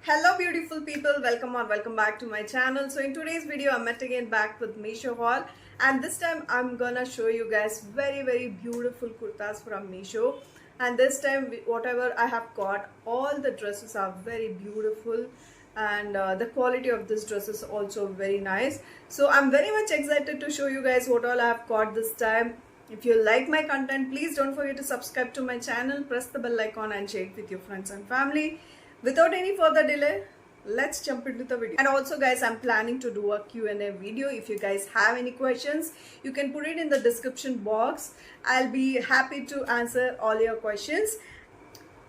Hello beautiful people, welcome or welcome back to my channel. So in today's video I'm met again back with Meesho haul, and this time I'm gonna show you guys very beautiful kurtas from Meesho. And this time whatever I have got, all the dresses are very beautiful, and the quality of this dress is also very nice. So I'm very much excited to show you guys what all I have got this time. If you like my content, please don't forget to subscribe to my channel, press the bell icon and share it with your friends and family. Without any further delay, let's jump into the video. And also guys, I'm planning to do a Q&A video. If you guys have any questions, you can put it in the description box. I'll be happy to answer all your questions.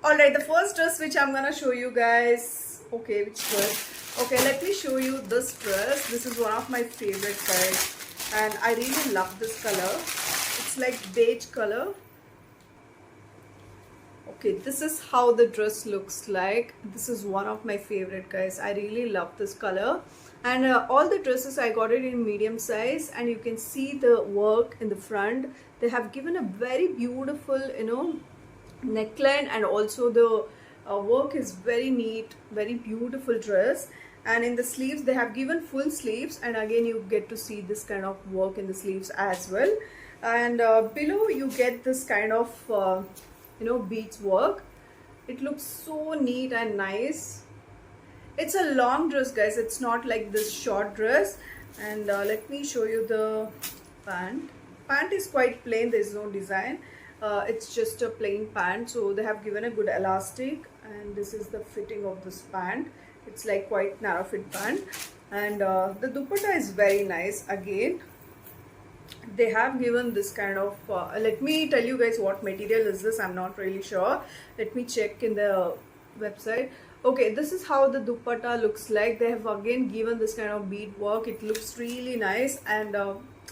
Alright, the first dress which I'm gonna show you guys. Okay, which dress? Okay, let me show you this dress. This is one of my favorite guys, and I really love this color. It's like beige color. Okay, this is how the dress looks like. This is one of my favorite guys. I really love this color, and all the dresses I got it in medium size, and you can see the work in the front. They have given a very beautiful neckline, and also the work is very neat, very beautiful dress. And in the sleeves they have given full sleeves, and again you get to see this kind of work in the sleeves as well. And below you get this kind of beads work. It looks so neat and nice. It's a long dress guys, it's not like this short dress. And let me show you the pant is quite plain, there's no design. It's just a plain pant, so they have given a good elastic, and this is the fitting of this pant. It's like quite narrow fit pant. And the dupatta is very nice. Again, they have given this kind of let me tell you guys what material is this. I'm not really sure, let me check in the website. Okay, this is how the dupatta looks like. They have again given this kind of bead work. It looks really nice, and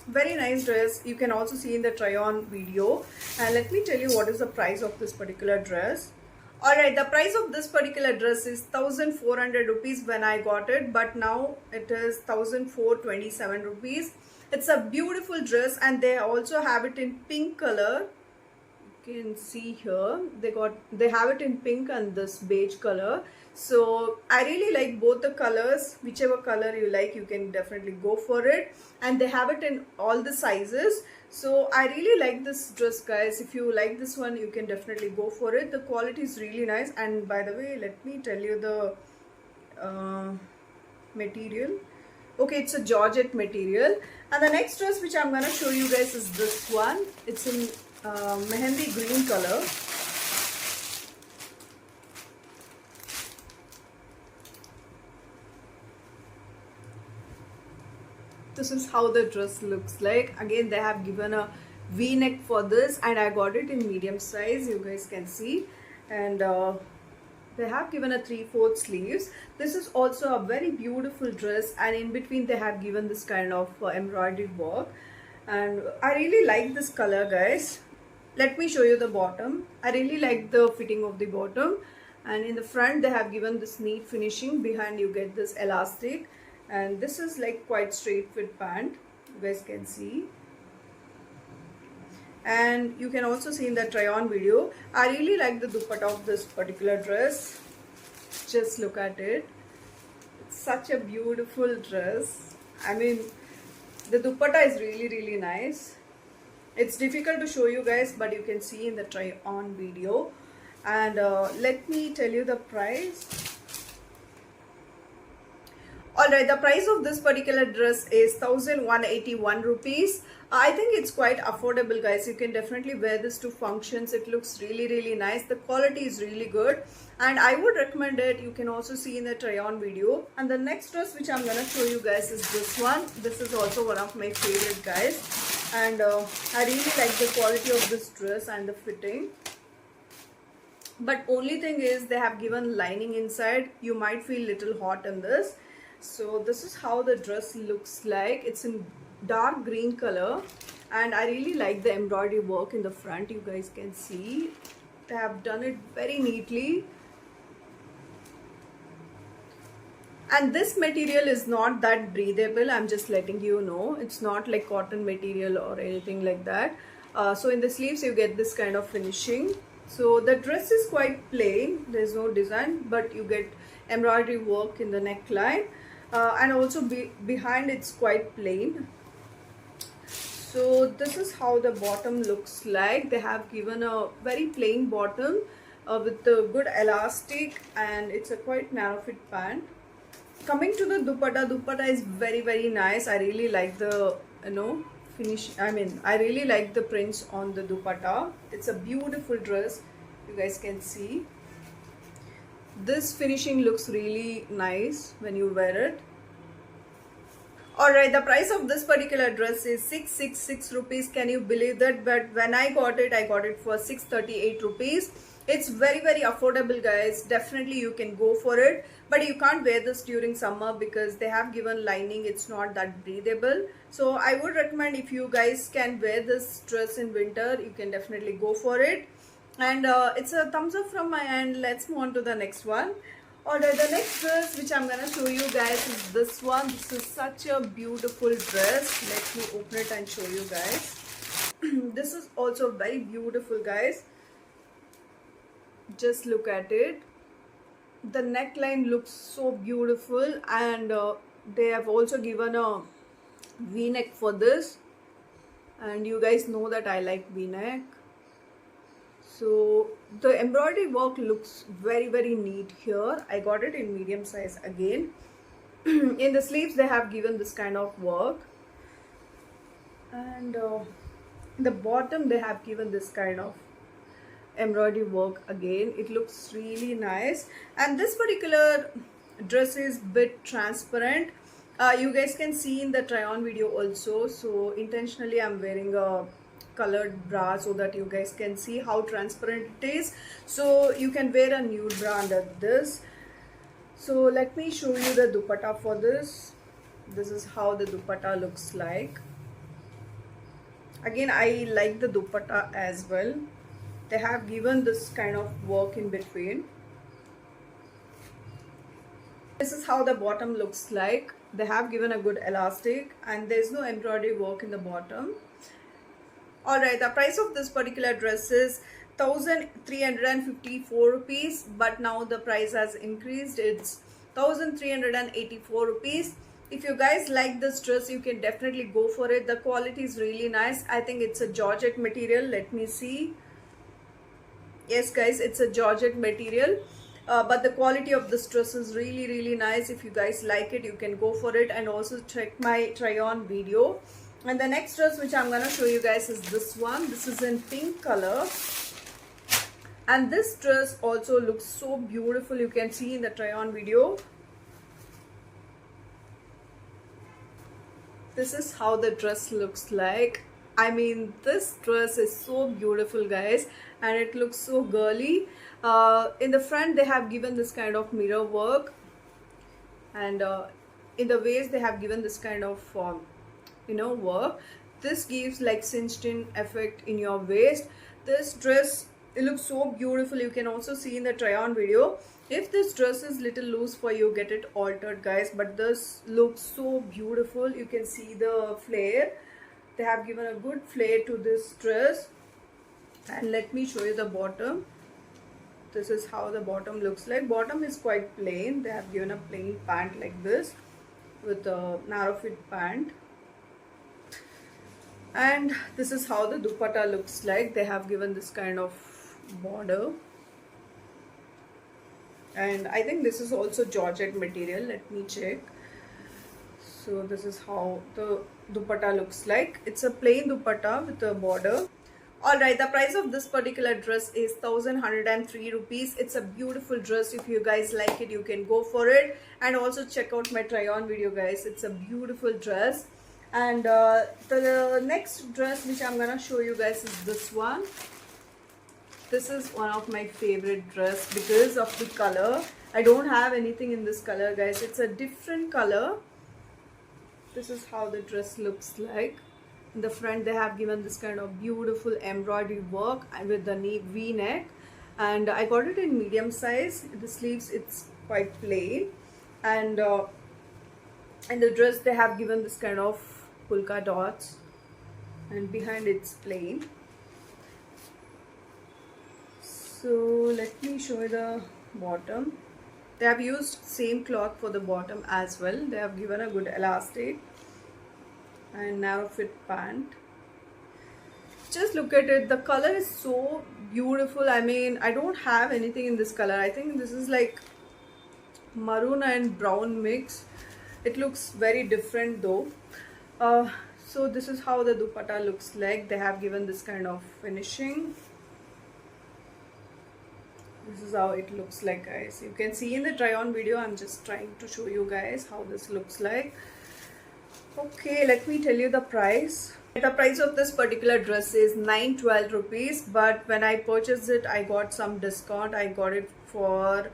very nice dress. You can also see in the try on video. And let me tell you what is the price of this particular dress. Alright, the price of this particular dress is 1400 rupees when I got it, but now it is 1427 rupees. It's a beautiful dress, and they also have it in pink color. You can see here they have it in pink and this beige color. So I really like both the colors. Whichever color you like, you can definitely go for it, and they have it in all the sizes. So I really like this dress guys. If you like this one, you can definitely go for it. The quality is really nice. And by the way, let me tell you the material. Okay, it's a georgette material. And the next dress which I'm gonna show you guys is this one. It's in mehendi green color. This is how the dress looks like. Again, they have given a v-neck for this, and I got it in medium size, you guys can see. And they have given a 3/4 sleeves. This is also a very beautiful dress, and in between they have given this kind of embroidered work, and I really like this color guys. Let me show you the bottom. I really like the fitting of the bottom, and in the front they have given this neat finishing. Behind you get this elastic, and this is like quite straight fit pant, you guys can see. And you can also see in the try on video. I really like the dupatta of this particular dress. Just look at it. It's such a beautiful dress. I mean, the dupatta is really nice. It's difficult to show you guys, but you can see in the try on video. And let me tell you the price. Alright, the price of this particular dress is 1181 rupees. I think it's quite affordable guys. You can definitely wear this to functions. It looks really nice. The quality is really good, and I would recommend it. You can also see in the try on video. And the next dress which I'm gonna show you guys is this one. This is also one of my favorite guys, and I really like the quality of this dress and the fitting. But only thing is they have given lining inside. You might feel little hot in this. So this is how the dress looks like. It's in dark green color, and I really like the embroidery work in the front. You guys can see they have done it very neatly. And this material is not that breathable, I'm just letting you know. It's not like cotton material or anything like that. So in the sleeves you get this kind of finishing. So the dress is quite plain, there's no design, but you get embroidery work in the neckline, and also behind it's quite plain. So this is how the bottom looks like. They have given a very plain bottom with a good elastic, and it's a quite narrow fit pant. Coming to the dupatta is very nice. I really like the finish. I really like the prints on the dupatta. It's a beautiful dress. You guys can see this finishing looks really nice when you wear it. Alright, the price of this particular dress is 666 rupees. Can you believe that? But when I got it for 638 rupees. It's very affordable, guys. Definitely you can go for it, but you can't wear this during summer because they have given lining. It's not that breathable. So I would recommend, if you guys can wear this dress in winter, you can definitely go for it. And it's a thumbs up from my end. Let's move on to the next one. Alright, the next dress which I'm gonna show you guys is this one. This is such a beautiful dress. Let me open it and show you guys. This is also very beautiful, guys. Just look at it. The neckline looks so beautiful, and they have also given a v-neck for this, and you guys know that I like v-neck. So the embroidery work looks very neat here. I got it in medium size again. In the sleeves they have given this kind of work, and the bottom they have given this kind of embroidery work again. It looks really nice, and this particular dress is bit transparent. You guys can see in the try on video also. So intentionally I'm wearing a colored bra so that you guys can see how transparent it is. So you can wear a nude bra under this. So let me show you the dupatta for this. This is how the dupatta looks like. Again, I like the dupatta as well. They have given this kind of work in between. This is how the bottom looks like. They have given a good elastic, and there's no embroidery work in the bottom. Alright, the price of this particular dress is 1354 rupees, but now the price has increased. It's 1384 rupees. If you guys like this dress, you can definitely go for it. The quality is really nice. I think it's a georgette material. Let me see. Yes guys, it's a georgette material, but the quality of this dress is really nice. If you guys like it, you can go for it, and also check my try on video. And the next dress which I'm gonna show you guys is this one. This is in pink color, and this dress also looks so beautiful. You can see in the try on video. This is how the dress looks like. I mean, this dress is so beautiful, guys, and it looks so girly. In the front they have given this kind of mirror work, and in the waist they have given this kind of work. This gives like cinched in effect in your waist. This dress, it looks so beautiful. You can also see in the try on video. If this dress is little loose for you, get it altered, guys, but this looks so beautiful. You can see the flare. They have given a good flare to this dress. And let me show you the bottom. This is how the bottom looks like. Bottom is quite plain. They have given a plain pant like this with a narrow fit pant. And this is how the dupatta looks like. They have given this kind of border, and I think this is also georgette material. Let me check. So this is how the dupatta looks like. It's a plain dupatta with a border. Alright, the price of this particular dress is 1103 rupees. It's a beautiful dress. If you guys like it, you can go for it, and also check out my try on video, guys. It's a beautiful dress. And the next dress which I'm gonna show you guys is this one. This is one of my favorite dress because of the color. I don't have anything in this color, guys. It's a different color. This is how the dress looks like. In the front they have given this kind of beautiful embroidery work with the v-neck, and I got it in medium size. The sleeves, it's quite plain, and in the dress they have given this kind of polka dots, and behind it's plain. So let me show you the bottom. They have used same cloth for the bottom as well. They have given a good elastic and narrow fit pant. Just look at it, the color is so beautiful. I mean, I don't have anything in this color. I think this is like maroon and brown mix. It looks very different though. So this is how the dupatta looks like. They have given this kind of finishing. This is how it looks like, guys. You can see in the try on video, I'm just trying to show you guys how this looks like. Okay, let me tell you the price. The price of this particular dress is 912 rupees, but when I purchased it, I got some discount. I got it for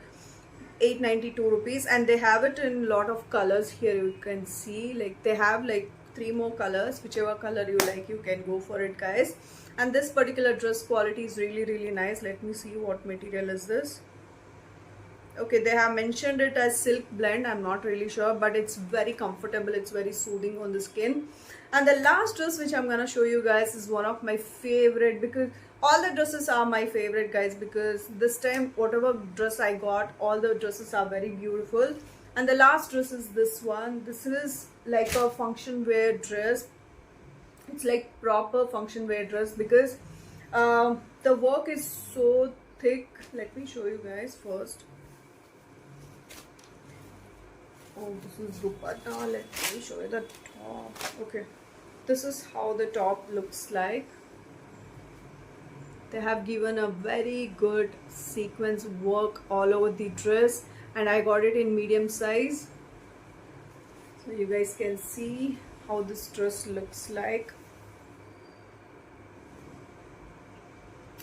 892 rupees, and they have it in lot of colors. Here you can see, like, they have like 3 more colors. Whichever color you like, you can go for it, guys. And this particular dress quality is really nice. Let me see what material is this. Okay, they have mentioned it as silk blend. I'm not really sure, but it's very comfortable. It's very soothing on the skin. And the last dress which I'm gonna show you guys is one of my favorite, because all the dresses are my favorite, guys, because this time whatever dress I got, all the dresses are very beautiful. And the last dress is this one. This is like a function wear dress. It's like proper function wear dress, because the work is so thick. Let me show you guys first. Oh, this is dupatta. Let me show you the top. Okay, this is how the top looks like. They have given a very good sequence work all over the dress, and I got it in medium size, so you guys can see how this dress looks like.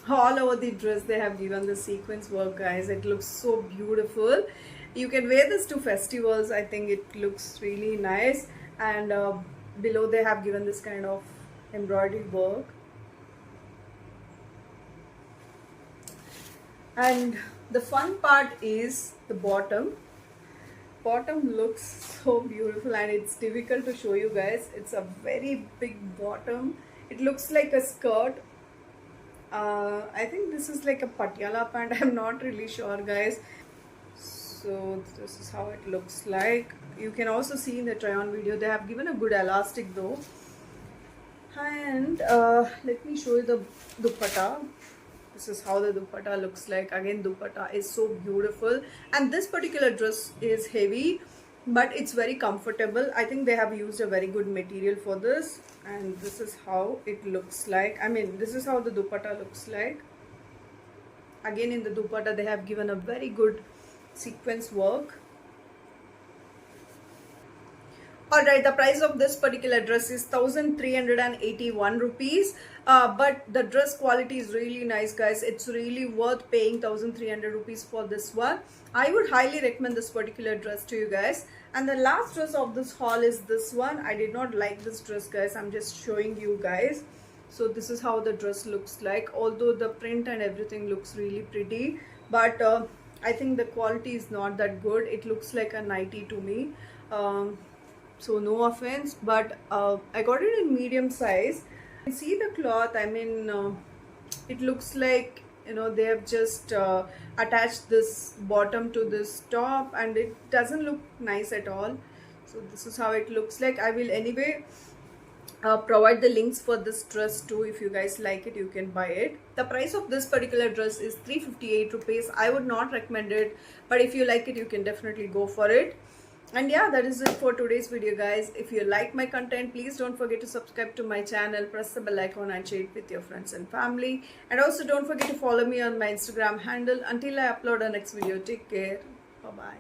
All over the dress they have given the sequence work, guys. It looks so beautiful. You can wear this to festivals. I think it looks really nice. And below they have given this kind of embroidery work. And the fun part is the bottom. Bottom looks so beautiful, and it's difficult to show you guys. It's a very big bottom. It looks like a skirt. I think this is like a patiala pant. I'm not really sure, guys. So this is how it looks like. You can also see in the try on video, they have given a good elastic though. And let me show you the dupatta. This is how the dupatta looks like. Again, dupatta is so beautiful, and this particular dress is heavy, but it's very comfortable. I think they have used a very good material for this, and this is how it looks like. I mean, this is how the dupatta looks like. Again, in the dupatta they have given a very good sequence work. Alright, the price of this particular dress is 1381 rupees. But the dress quality is really nice, guys. It's really worth paying 1300 rupees for this one. I would highly recommend this particular dress to you guys. And the last dress of this haul is this one. I did not like this dress, guys. I'm just showing you guys. So this is how the dress looks like. Although the print and everything looks really pretty, but I think the quality is not that good. It looks like a nightie to me. So no offense, but I got it in medium size. You can see the cloth. I mean, it looks like, you know, they have just attached this bottom to this top, and it doesn't look nice at all. So this is how it looks like. I will anyway provide the links for this dress too. If you guys like it, you can buy it. The price of this particular dress is 358 rupees. I would not recommend it, but if you like it, you can definitely go for it. And yeah, that is it for today's video, guys. If you like my content, please don't forget to subscribe to my channel, press the bell icon and share it with your friends and family. And also don't forget to follow me on my Instagram handle. Until I upload our next video, take care. Bye bye.